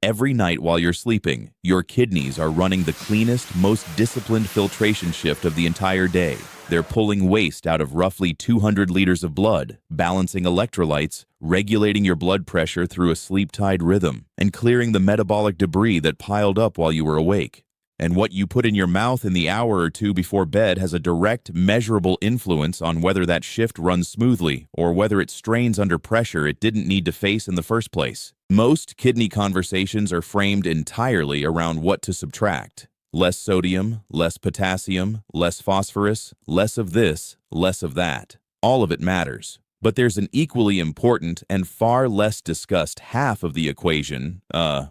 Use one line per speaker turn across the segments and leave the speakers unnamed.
Every night while you're sleeping, your kidneys are running the cleanest, most disciplined filtration shift of the entire day. They're pulling waste out of roughly 200 liters of blood, balancing electrolytes, regulating your blood pressure through a sleep-tied rhythm, and clearing the metabolic debris that piled up while you were awake. And what you put in your mouth in the hour or two before bed has a direct, measurable influence on whether that shift runs smoothly or whether it strains under pressure it didn't need to face in the first place. Most kidney conversations are framed entirely around what to subtract. Less sodium, less potassium, less phosphorus, less of this, less of that. All of it matters. But there's an equally important and far less discussed half of the equation,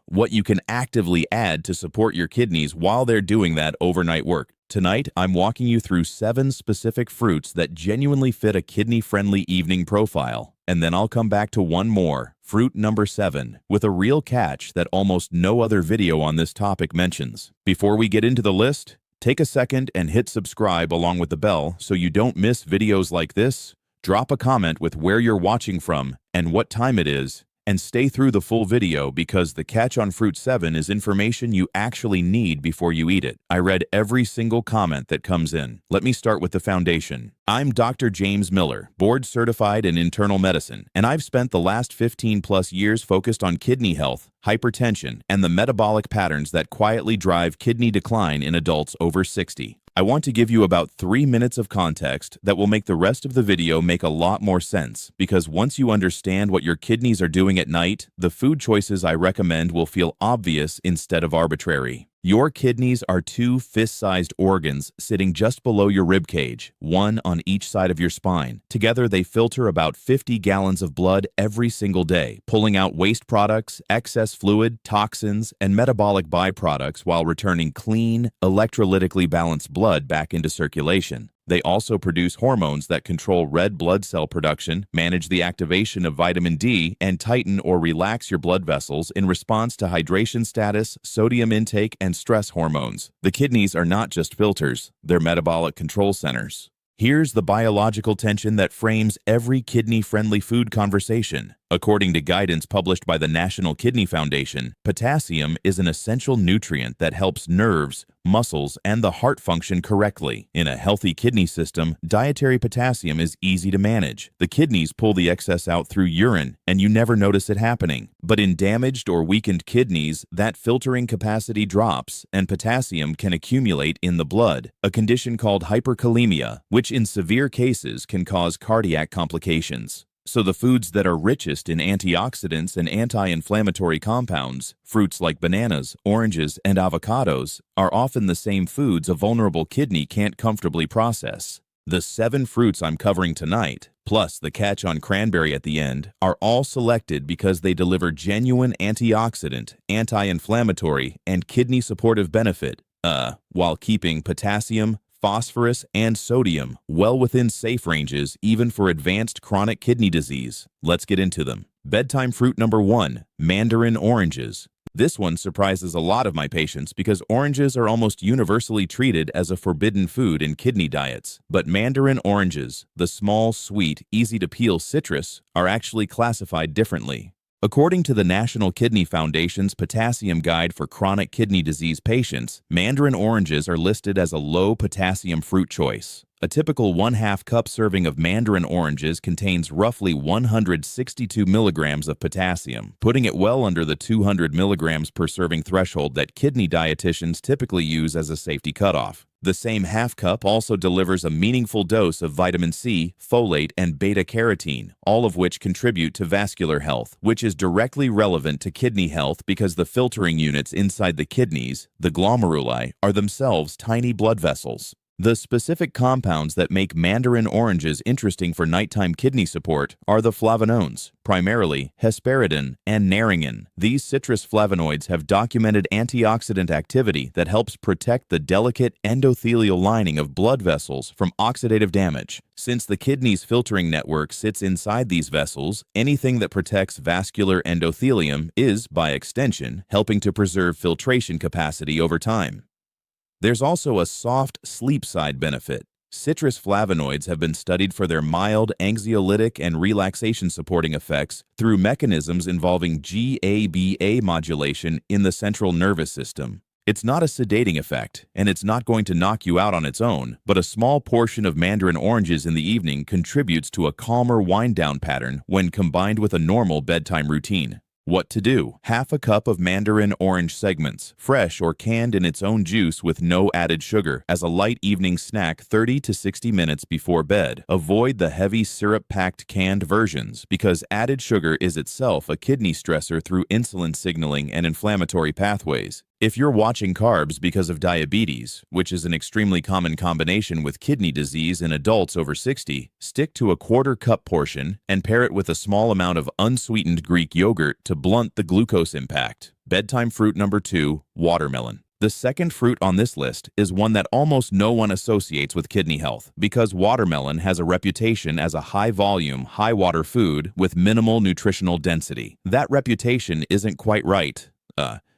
what you can actively add to support your kidneys while they're doing that overnight work. Tonight, I'm walking you through 7 specific fruits that genuinely fit a kidney-friendly evening profile. And then I'll come back to one more, fruit number 7, with a real catch that almost no other video on this topic mentions. Before we get into the list, take a second and hit subscribe along with the bell so you don't miss videos like this. Drop a comment with where you're watching from and what time it is, and stay through the full video because the catch on Fruit 7 is information you actually need before you eat it. I read every single comment that comes in. Let me start with the foundation. I'm Dr. James Miller, board certified in internal medicine, and I've spent the last 15+ years focused on kidney health, hypertension, and the metabolic patterns that quietly drive kidney decline in adults over 60. I want to give you about 3 minutes of context that will make the rest of the video make a lot more sense, because once you understand what your kidneys are doing at night, the food choices I recommend will feel obvious instead of arbitrary. Your kidneys are 2 fist-sized organs sitting just below your rib cage, one on each side of your spine. Together, they filter about 50 gallons of blood every single day, pulling out waste products, excess fluid, toxins, and metabolic byproducts while returning clean, electrolytically balanced blood back into circulation. They also produce hormones that control red blood cell production, manage the activation of vitamin D, and tighten or relax your blood vessels in response to hydration status, sodium intake, and stress hormones. The kidneys are not just filters, they're metabolic control centers. Here's the biological tension that frames every kidney-friendly food conversation. According to guidance published by the National Kidney Foundation, potassium is an essential nutrient that helps nerves, muscles, and the heart function correctly. In a healthy kidney system, dietary potassium is easy to manage. The kidneys pull the excess out through urine, and you never notice it happening. But in damaged or weakened kidneys, that filtering capacity drops, and potassium can accumulate in the blood, a condition called hyperkalemia, which in severe cases can cause cardiac complications. So the foods that are richest in antioxidants and anti-inflammatory compounds, fruits like bananas, oranges, and avocados, are often the same foods a vulnerable kidney can't comfortably process. The 7 fruits I'm covering tonight, plus the catch on cranberry at the end, are all selected because they deliver genuine antioxidant, anti-inflammatory, and kidney-supportive benefit, while keeping potassium, phosphorus, and sodium well within safe ranges even for advanced chronic kidney disease. Let's get into them. Bedtime fruit number 1, mandarin oranges. This one surprises a lot of my patients because oranges are almost universally treated as a forbidden food in kidney diets. But mandarin oranges, the small, sweet, easy-to-peel citrus, are actually classified differently. According to the National Kidney Foundation's Potassium Guide for Chronic Kidney Disease Patients, mandarin oranges are listed as a low-potassium fruit choice. A typical 1/2 cup serving of mandarin oranges contains roughly 162 milligrams of potassium, putting it well under the 200 milligrams per serving threshold that kidney dietitians typically use as a safety cutoff. The same 1/2 cup also delivers a meaningful dose of vitamin C, folate, and beta-carotene, all of which contribute to vascular health, which is directly relevant to kidney health because the filtering units inside the kidneys, the glomeruli, are themselves tiny blood vessels. The specific compounds that make mandarin oranges interesting for nighttime kidney support are the flavonones, primarily hesperidin and naringin. These citrus flavonoids have documented antioxidant activity that helps protect the delicate endothelial lining of blood vessels from oxidative damage. Since the kidney's filtering network sits inside these vessels, anything that protects vascular endothelium is, by extension, helping to preserve filtration capacity over time. There's also a soft sleep side benefit. Citrus flavonoids have been studied for their mild anxiolytic and relaxation-supporting effects through mechanisms involving GABA modulation in the central nervous system. It's not a sedating effect, and it's not going to knock you out on its own, but a small portion of mandarin oranges in the evening contributes to a calmer wind-down pattern when combined with a normal bedtime routine. What to do? Half a cup of mandarin orange segments, fresh or canned in its own juice with no added sugar, as a light evening snack 30 to 60 minutes before bed. Avoid the heavy syrup-packed canned versions because added sugar is itself a kidney stressor through insulin signaling and inflammatory pathways. If you're watching carbs because of diabetes, which is an extremely common combination with kidney disease in adults over 60, stick to a quarter-cup portion and pair it with a small amount of unsweetened Greek yogurt to blunt the glucose impact. Bedtime fruit number 2, watermelon. The second fruit on this list is one that almost no one associates with kidney health because watermelon has a reputation as a high-volume, high-water food with minimal nutritional density. That reputation isn't quite right.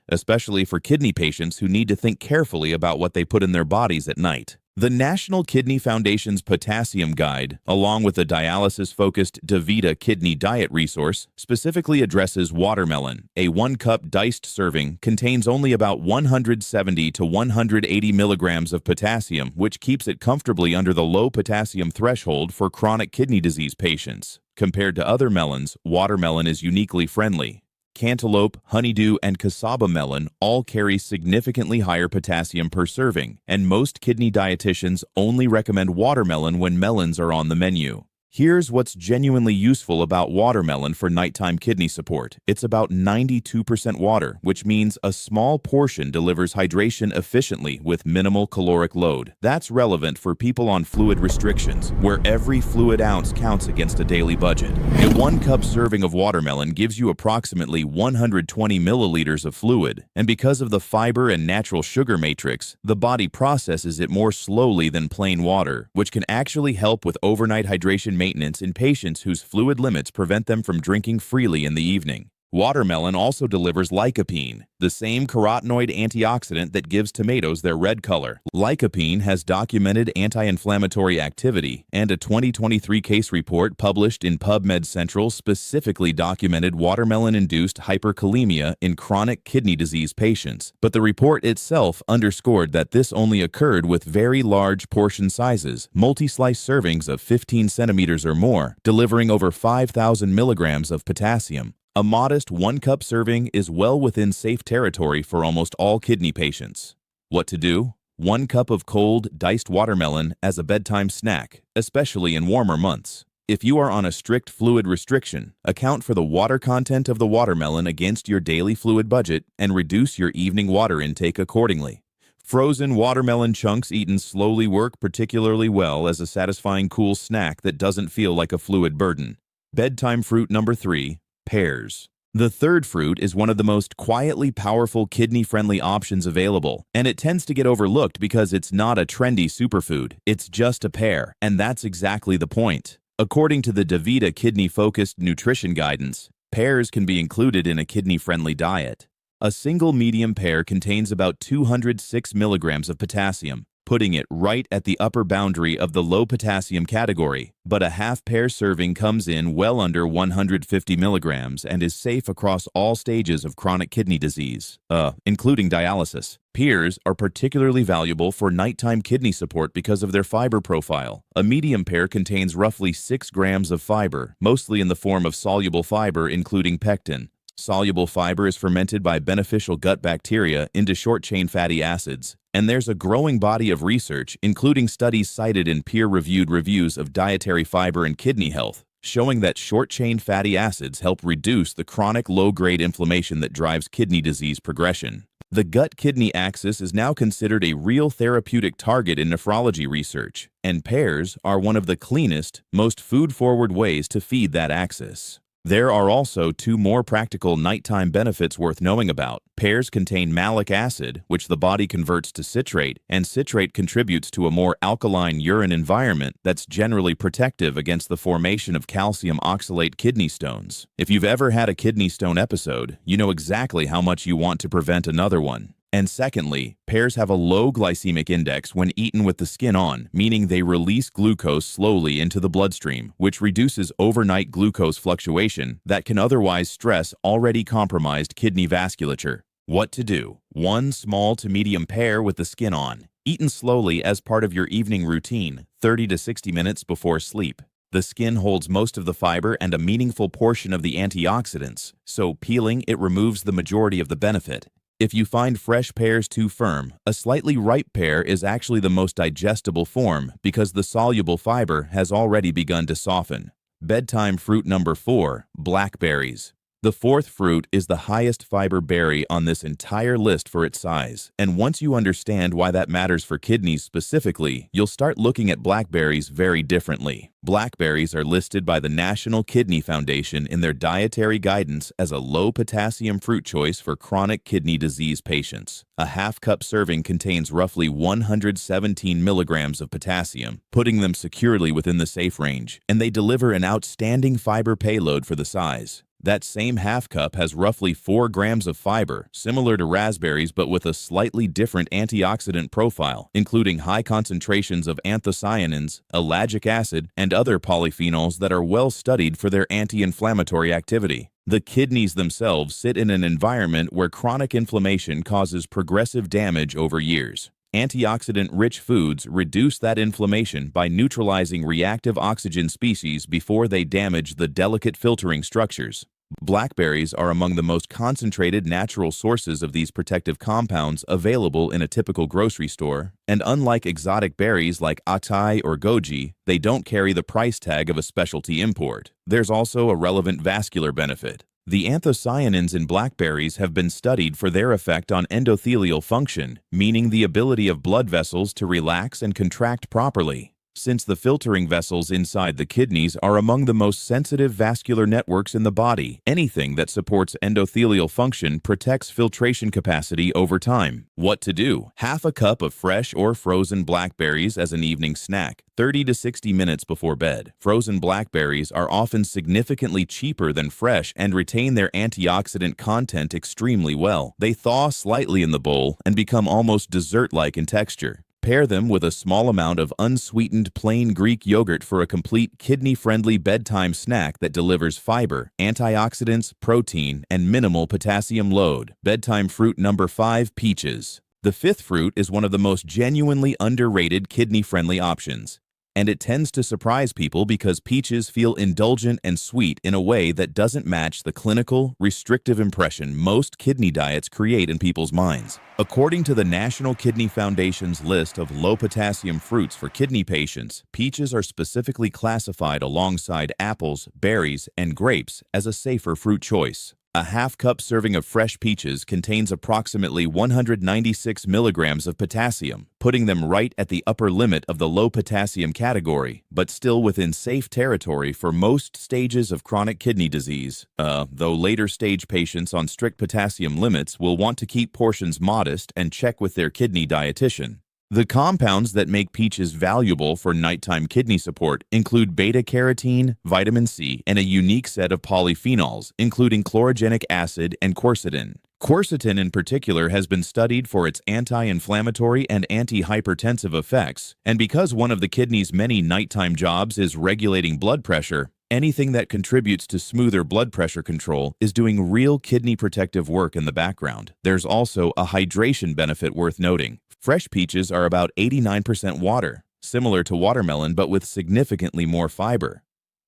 Especially for kidney patients who need to think carefully about what they put in their bodies at night. The National Kidney Foundation's Potassium Guide, along with the dialysis-focused DaVita Kidney Diet resource, specifically addresses watermelon. A 1-cup diced serving contains only about 170 to 180 milligrams of potassium, which keeps it comfortably under the low potassium threshold for chronic kidney disease patients. Compared to other melons, watermelon is uniquely friendly. Cantaloupe, honeydew, and cassava melon all carry significantly higher potassium per serving, and most kidney dietitians only recommend watermelon when melons are on the menu. Here's what's genuinely useful about watermelon for nighttime kidney support. It's about 92% water, which means a small portion delivers hydration efficiently with minimal caloric load. That's relevant for people on fluid restrictions, where every fluid ounce counts against a daily budget. A 1-cup serving of watermelon gives you approximately 120 milliliters of fluid, and because of the fiber and natural sugar matrix, the body processes it more slowly than plain water, which can actually help with overnight hydration maintenance in patients whose fluid limits prevent them from drinking freely in the evening. Watermelon also delivers lycopene, the same carotenoid antioxidant that gives tomatoes their red color. Lycopene has documented anti-inflammatory activity, and a 2023 case report published in PubMed Central specifically documented watermelon-induced hyperkalemia in chronic kidney disease patients. But the report itself underscored that this only occurred with very large portion sizes, multi-slice servings of 15 centimeters or more, delivering over 5,000 milligrams of potassium. A modest 1-cup serving is well within safe territory for almost all kidney patients. What to do? 1 cup of cold, diced watermelon as a bedtime snack, especially in warmer months. If you are on a strict fluid restriction, account for the water content of the watermelon against your daily fluid budget and reduce your evening water intake accordingly. Frozen watermelon chunks eaten slowly work particularly well as a satisfying cool snack that doesn't feel like a fluid burden. Bedtime fruit number 3. Pears. The third fruit is one of the most quietly powerful kidney-friendly options available, and it tends to get overlooked because it's not a trendy superfood. It's just a pear, and that's exactly the point. According to the DaVita Kidney-Focused Nutrition Guidance, pears can be included in a kidney-friendly diet. A single medium pear contains about 206 milligrams of potassium, putting it right at the upper boundary of the low potassium category, but a half pear serving comes in well under 150 milligrams and is safe across all stages of chronic kidney disease, including dialysis. Pears are particularly valuable for nighttime kidney support because of their fiber profile. A medium pear contains roughly 6 grams of fiber, mostly in the form of soluble fiber including pectin. Soluble fiber is fermented by beneficial gut bacteria into short-chain fatty acids, and there's a growing body of research, including studies cited in peer-reviewed reviews of dietary fiber and kidney health, showing that short-chain fatty acids help reduce the chronic low-grade inflammation that drives kidney disease progression. The gut-kidney axis is now considered a real therapeutic target in nephrology research, and pears are one of the cleanest, most food-forward ways to feed that axis. There are also 2 more practical nighttime benefits worth knowing about. Pears contain malic acid, which the body converts to citrate, and citrate contributes to a more alkaline urine environment that's generally protective against the formation of calcium oxalate kidney stones. If you've ever had a kidney stone episode, you know exactly how much you want to prevent another one. And secondly, pears have a low glycemic index when eaten with the skin on, meaning they release glucose slowly into the bloodstream, which reduces overnight glucose fluctuation that can otherwise stress already compromised kidney vasculature. What to do? 1 small to medium pear with the skin on, eaten slowly as part of your evening routine, 30 to 60 minutes before sleep. The skin holds most of the fiber and a meaningful portion of the antioxidants, so peeling it removes the majority of the benefit. If you find fresh pears too firm, a slightly ripe pear is actually the most digestible form because the soluble fiber has already begun to soften. Bedtime fruit number 4, blackberries. The fourth fruit is the highest fiber berry on this entire list for its size, and once you understand why that matters for kidneys specifically, you'll start looking at blackberries very differently. Blackberries are listed by the National Kidney Foundation in their dietary guidance as a low-potassium fruit choice for chronic kidney disease patients. A half-cup serving contains roughly 117 milligrams of potassium, putting them securely within the safe range, and they deliver an outstanding fiber payload for the size. That same half cup has roughly 4 grams of fiber, similar to raspberries but with a slightly different antioxidant profile, including high concentrations of anthocyanins, ellagic acid, and other polyphenols that are well studied for their anti-inflammatory activity. The kidneys themselves sit in an environment where chronic inflammation causes progressive damage over years. Antioxidant-rich foods reduce that inflammation by neutralizing reactive oxygen species before they damage the delicate filtering structures. Blackberries are among the most concentrated natural sources of these protective compounds available in a typical grocery store, and unlike exotic berries like acai or goji, they don't carry the price tag of a specialty import. There's also a relevant vascular benefit. The anthocyanins in blackberries have been studied for their effect on endothelial function, meaning the ability of blood vessels to relax and contract properly. Since the filtering vessels inside the kidneys are among the most sensitive vascular networks in the body, anything that supports endothelial function protects filtration capacity over time. What to do? Half a cup of fresh or frozen blackberries as an evening snack, 30 to 60 minutes before bed. Frozen blackberries are often significantly cheaper than fresh and retain their antioxidant content extremely well. They thaw slightly in the bowl and become almost dessert-like in texture. Pair them with a small amount of unsweetened plain Greek yogurt for a complete kidney-friendly bedtime snack that delivers fiber, antioxidants, protein, and minimal potassium load. Bedtime fruit number 5, peaches. The fifth fruit is one of the most genuinely underrated kidney-friendly options, and it tends to surprise people because peaches feel indulgent and sweet in a way that doesn't match the clinical, restrictive impression most kidney diets create in people's minds. According to the National Kidney Foundation's list of low-potassium fruits for kidney patients, peaches are specifically classified alongside apples, berries, and grapes as a safer fruit choice. A half-cup serving of fresh peaches contains approximately 196 milligrams of potassium, putting them right at the upper limit of the low-potassium category, but still within safe territory for most stages of chronic kidney disease, though later-stage patients on strict potassium limits will want to keep portions modest and check with their kidney dietitian. The compounds that make peaches valuable for nighttime kidney support include beta-carotene, vitamin C, and a unique set of polyphenols, including chlorogenic acid and quercetin. Quercetin in particular has been studied for its anti-inflammatory and anti-hypertensive effects, and because one of the kidney's many nighttime jobs is regulating blood pressure, anything that contributes to smoother blood pressure control is doing real kidney protective work in the background. There's also a hydration benefit worth noting. Fresh peaches are about 89% water, similar to watermelon but with significantly more fiber.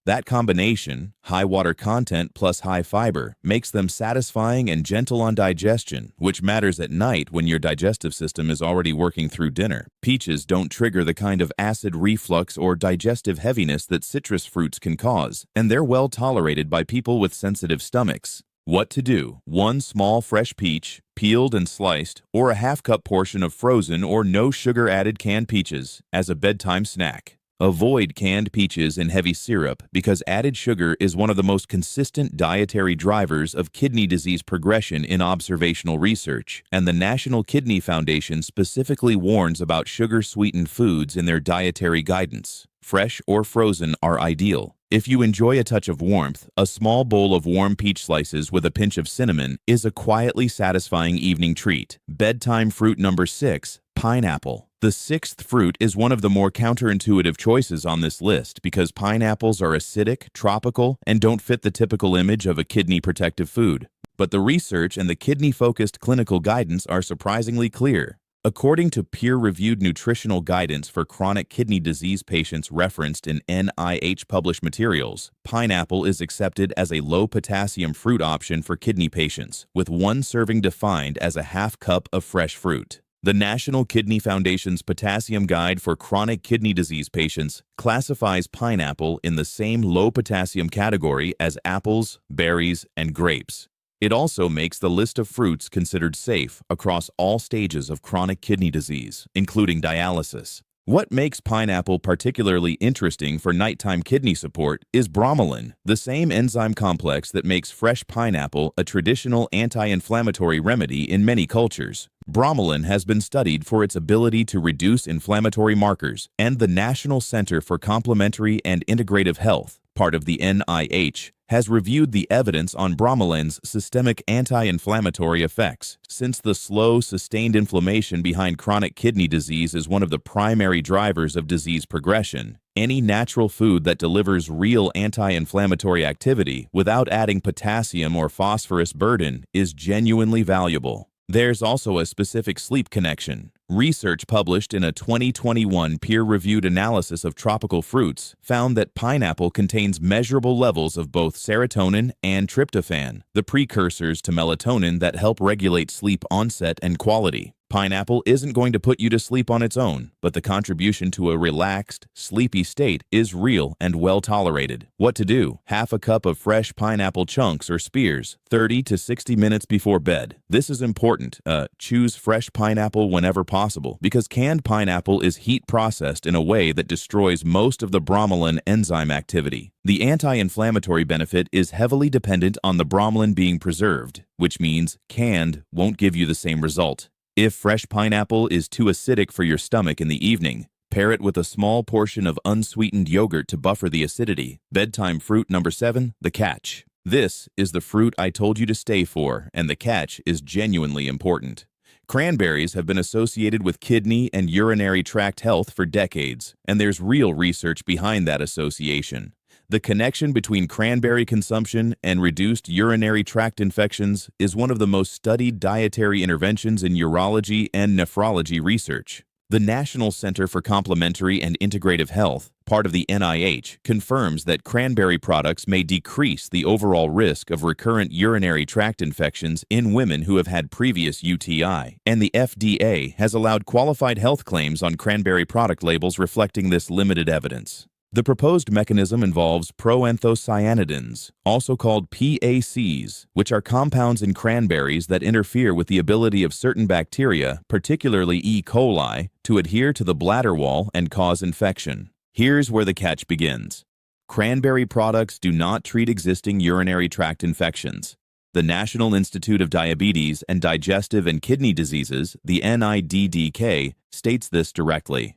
That combination, high water content plus high fiber, makes them satisfying and gentle on digestion, which matters at night when your digestive system is already working through dinner. Peaches don't trigger the kind of acid reflux or digestive heaviness that citrus fruits can cause, and they're well tolerated by people with sensitive stomachs. What to do? 1 small fresh peach, peeled and sliced, or a half-cup portion of frozen or no sugar-added canned peaches as a bedtime snack. Avoid canned peaches in heavy syrup because added sugar is one of the most consistent dietary drivers of kidney disease progression in observational research, and the National Kidney Foundation specifically warns about sugar-sweetened foods in their dietary guidance. Fresh or frozen are ideal. If you enjoy a touch of warmth, a small bowl of warm peach slices with a pinch of cinnamon is a quietly satisfying evening treat. Bedtime fruit number 6, pineapple. The sixth fruit is one of the more counterintuitive choices on this list because pineapples are acidic, tropical, and don't fit the typical image of a kidney-protective food. But the research and the kidney-focused clinical guidance are surprisingly clear. According to peer-reviewed nutritional guidance for chronic kidney disease patients referenced in NIH-published materials, pineapple is accepted as a low-potassium fruit option for kidney patients, with one serving defined as a half cup of fresh fruit. The National Kidney Foundation's Potassium Guide for Chronic Kidney Disease Patients classifies pineapple in the same low-potassium category as apples, berries, and grapes. It also makes the list of fruits considered safe across all stages of chronic kidney disease, including dialysis. What makes pineapple particularly interesting for nighttime kidney support is bromelain, the same enzyme complex that makes fresh pineapple a traditional anti-inflammatory remedy in many cultures. Bromelain has been studied for its ability to reduce inflammatory markers, and the National Center for Complementary and Integrative Health, part of the NIH, has reviewed the evidence on bromelain's systemic anti-inflammatory effects. Since the slow, sustained inflammation behind chronic kidney disease is one of the primary drivers of disease progression, any natural food that delivers real anti-inflammatory activity without adding potassium or phosphorus burden is genuinely valuable. There's also a specific sleep connection. Research published in a 2021 peer-reviewed analysis of tropical fruits found that pineapple contains measurable levels of both serotonin and tryptophan, the precursors to melatonin that help regulate sleep onset and quality. Pineapple isn't going to put you to sleep on its own, but the contribution to a relaxed, sleepy state is real and well tolerated. What to do? Half a cup of fresh pineapple chunks or spears, 30 to 60 minutes before bed. This is important. Choose fresh pineapple whenever possible because canned pineapple is heat processed in a way that destroys most of the bromelain enzyme activity. The anti-inflammatory benefit is heavily dependent on the bromelain being preserved, which means canned won't give you the same result. If fresh pineapple is too acidic for your stomach in the evening, pair it with a small portion of unsweetened yogurt to buffer the acidity. Bedtime fruit number 7, the catch. This is the fruit I told you to stay for, and the catch is genuinely important. Cranberries have been associated with kidney and urinary tract health for decades, and there's real research behind that association. The connection between cranberry consumption and reduced urinary tract infections is one of the most studied dietary interventions in urology and nephrology research. The National Center for Complementary and Integrative Health, part of the NIH, confirms that cranberry products may decrease the overall risk of recurrent urinary tract infections in women who have had previous UTI, and the FDA has allowed qualified health claims on cranberry product labels reflecting this limited evidence. The proposed mechanism involves proanthocyanidins, also called PACs, which are compounds in cranberries that interfere with the ability of certain bacteria, particularly E. coli, to adhere to the bladder wall and cause infection. Here's where the catch begins. Cranberry products do not treat existing urinary tract infections. The National Institute of Diabetes and Digestive and Kidney Diseases, the NIDDK, states this directly.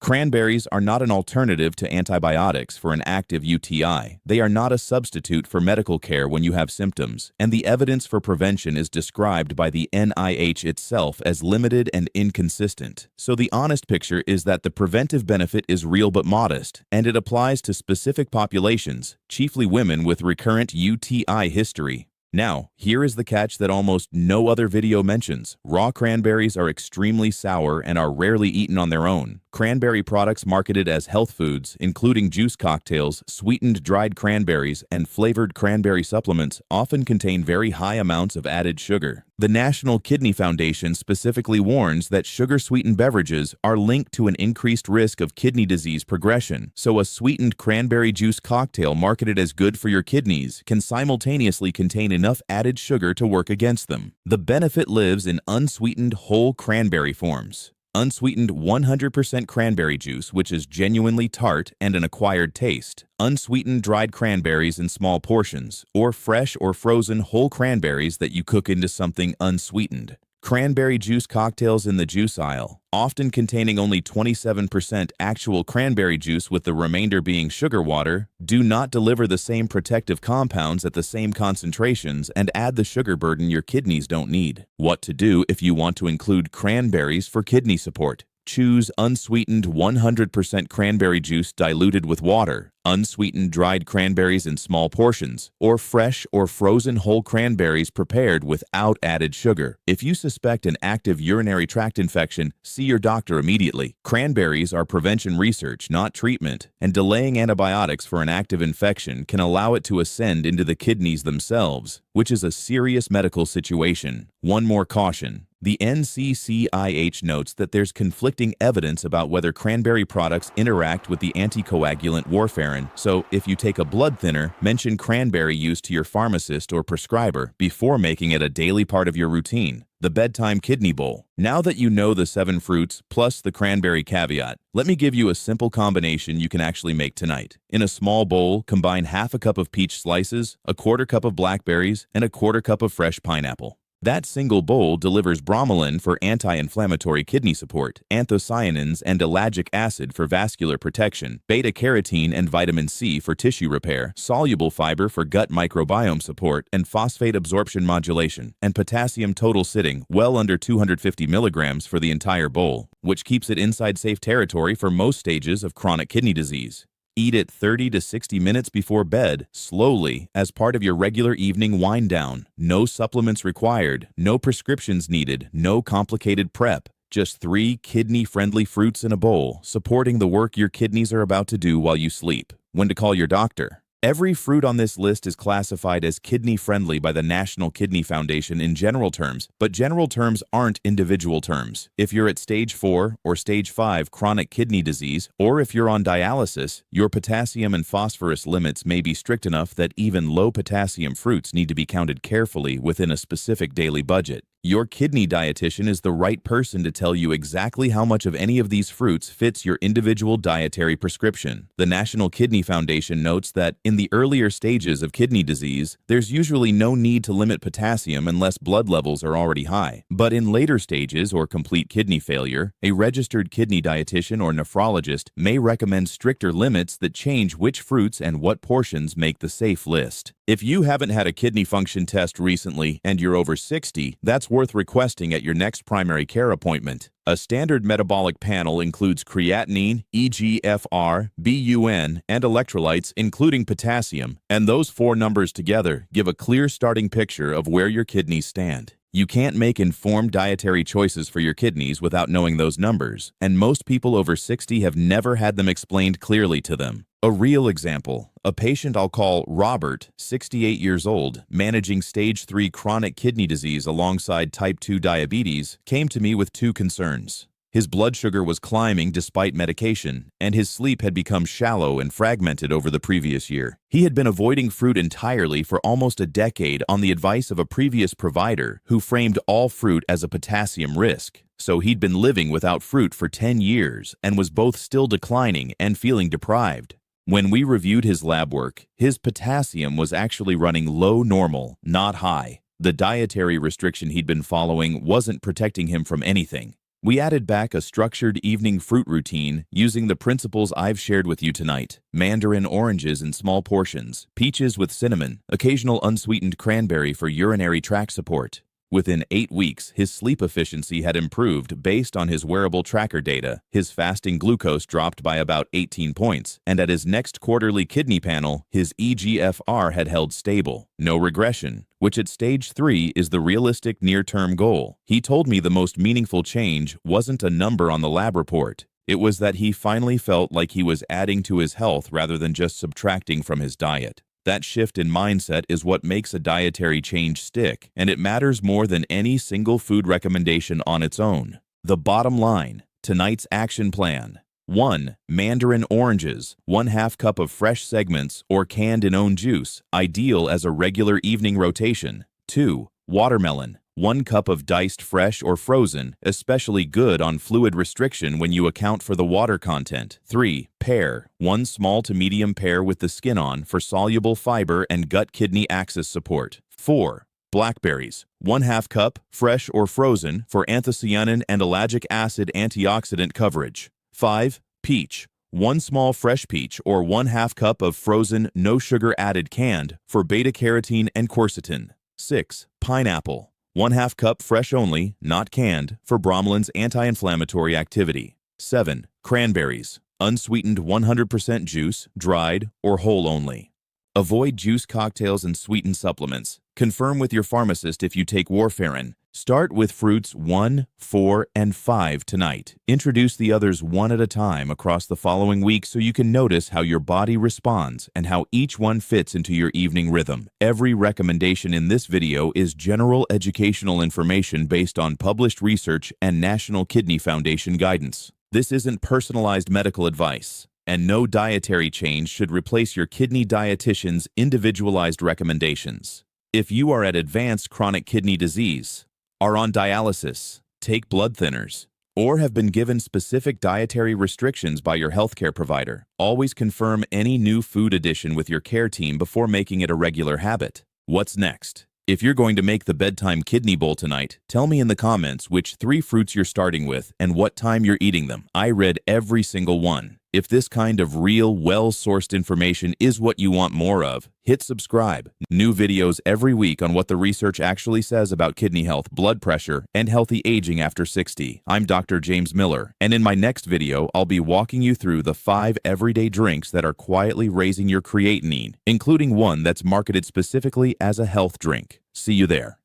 Cranberries are not an alternative to antibiotics for an active UTI. They are not a substitute for medical care when you have symptoms, and the evidence for prevention is described by the NIH itself as limited and inconsistent. So the honest picture is that the preventive benefit is real but modest, and it applies to specific populations, chiefly women with recurrent UTI history. Now, here is the catch that almost no other video mentions. Raw cranberries are extremely sour and are rarely eaten on their own. Cranberry products marketed as health foods, including juice cocktails, sweetened dried cranberries, and flavored cranberry supplements, often contain very high amounts of added sugar. The National Kidney Foundation specifically warns that sugar-sweetened beverages are linked to an increased risk of kidney disease progression, so a sweetened cranberry juice cocktail marketed as good for your kidneys can simultaneously contain enough added sugar to work against them. The benefit lives in unsweetened whole cranberry forms. Unsweetened 100% cranberry juice, which is genuinely tart and an acquired taste. Unsweetened dried cranberries in small portions, or fresh or frozen whole cranberries that you cook into something unsweetened. Cranberry juice cocktails in the juice aisle, often containing only 27% actual cranberry juice with the remainder being sugar water, do not deliver the same protective compounds at the same concentrations and add the sugar burden your kidneys don't need. What to do if you want to include cranberries for kidney support? Choose unsweetened 100% cranberry juice diluted with water, unsweetened dried cranberries in small portions, or fresh or frozen whole cranberries prepared without added sugar. If you suspect an active urinary tract infection, see your doctor immediately. Cranberries are prevention research, not treatment, and delaying antibiotics for an active infection can allow it to ascend into the kidneys themselves, which is a serious medical situation. One more caution. The NCCIH notes that there's conflicting evidence about whether cranberry products interact with the anticoagulant warfarin, so if you take a blood thinner, mention cranberry use to your pharmacist or prescriber before making it a daily part of your routine. The Bedtime Kidney Bowl. Now that you know the 7 fruits plus the cranberry caveat, let me give you a simple combination you can actually make tonight. In a small bowl, combine half a cup of peach slices, a quarter cup of blackberries, and a quarter cup of fresh pineapple. That single bowl delivers bromelain for anti-inflammatory kidney support, anthocyanins and ellagic acid for vascular protection, beta-carotene and vitamin C for tissue repair, soluble fiber for gut microbiome support and phosphate absorption modulation, and potassium total sitting well under 250 milligrams for the entire bowl, which keeps it inside safe territory for most stages of chronic kidney disease. Eat it 30 to 60 minutes before bed, slowly, as part of your regular evening wind down. No supplements required, no prescriptions needed, no complicated prep. Just 3 kidney-friendly fruits in a bowl, supporting the work your kidneys are about to do while you sleep. When to call your doctor. Every fruit on this list is classified as kidney-friendly by the National Kidney Foundation in general terms, but general terms aren't individual terms. If you're at stage 4 or stage 5 chronic kidney disease, or if you're on dialysis, your potassium and phosphorus limits may be strict enough that even low-potassium fruits need to be counted carefully within a specific daily budget. Your kidney dietitian is the right person to tell you exactly how much of any of these fruits fits your individual dietary prescription. The National Kidney Foundation notes that in the earlier stages of kidney disease, there's usually no need to limit potassium unless blood levels are already high. But in later stages or complete kidney failure, a registered kidney dietitian or nephrologist may recommend stricter limits that change which fruits and what portions make the safe list. If you haven't had a kidney function test recently and you're over 60, that's worth requesting at your next primary care appointment. A standard metabolic panel includes creatinine, eGFR, BUN, and electrolytes, including potassium, and those 4 numbers together give a clear starting picture of where your kidneys stand. You can't make informed dietary choices for your kidneys without knowing those numbers, and most people over 60 have never had them explained clearly to them. A real example, a patient I'll call Robert, 68 years old, managing stage 3 chronic kidney disease alongside type 2 diabetes, came to me with 2 concerns. His blood sugar was climbing despite medication, and his sleep had become shallow and fragmented over the previous year. He had been avoiding fruit entirely for almost a decade on the advice of a previous provider who framed all fruit as a potassium risk. So he'd been living without fruit for 10 years and was both still declining and feeling deprived. When we reviewed his lab work, his potassium was actually running low normal, not high. The dietary restriction he'd been following wasn't protecting him from anything. We added back a structured evening fruit routine using the principles I've shared with you tonight. Mandarin oranges in small portions, peaches with cinnamon, occasional unsweetened cranberry for urinary tract support. Within 8 weeks, his sleep efficiency had improved based on his wearable tracker data. His fasting glucose dropped by about 18 points, and at his next quarterly kidney panel, his eGFR had held stable. No regression, which at stage 3 is the realistic near-term goal. He told me the most meaningful change wasn't a number on the lab report. It was that he finally felt like he was adding to his health rather than just subtracting from his diet. That shift in mindset is what makes a dietary change stick, and it matters more than any single food recommendation on its own. The bottom line, tonight's action plan. 1. Mandarin oranges, 1/2 cup of fresh segments or canned in own juice, ideal as a regular evening rotation. 2. Watermelon, 1 cup of diced fresh or frozen, especially good on fluid restriction when you account for the water content. 3. Pear, 1 small to medium pear with the skin on for soluble fiber and gut-kidney axis support. 4. Blackberries, 1/2 cup, fresh or frozen, for anthocyanin and ellagic acid antioxidant coverage. 5. Peach, 1 small fresh peach or 1/2 cup of frozen, no sugar added canned, for beta-carotene and quercetin. 6. Pineapple, 1/2 cup fresh only, not canned, for bromelain's anti-inflammatory activity. 7. Cranberries, unsweetened 100% juice, dried, or whole only. Avoid juice cocktails and sweetened supplements. Confirm with your pharmacist if you take warfarin. Start with fruits 1, 4, and 5 tonight. Introduce the others one at a time across the following week so you can notice how your body responds and how each one fits into your evening rhythm. Every recommendation in this video is general educational information based on published research and National Kidney Foundation guidance. This isn't personalized medical advice, and no dietary change should replace your kidney dietitian's individualized recommendations. If you are at advanced chronic kidney disease, are on dialysis, take blood thinners, or have been given specific dietary restrictions by your healthcare provider, always confirm any new food addition with your care team before making it a regular habit. What's next? If you're going to make the Bedtime Kidney Bowl tonight, tell me in the comments which 3 fruits you're starting with and what time you're eating them. I read every single one. If this kind of real, well-sourced information is what you want more of, hit subscribe. New videos every week on what the research actually says about kidney health, blood pressure, and healthy aging after 60. I'm Dr. James Miller, and in my next video, I'll be walking you through the 5 everyday drinks that are quietly raising your creatinine, including one that's marketed specifically as a health drink. See you there.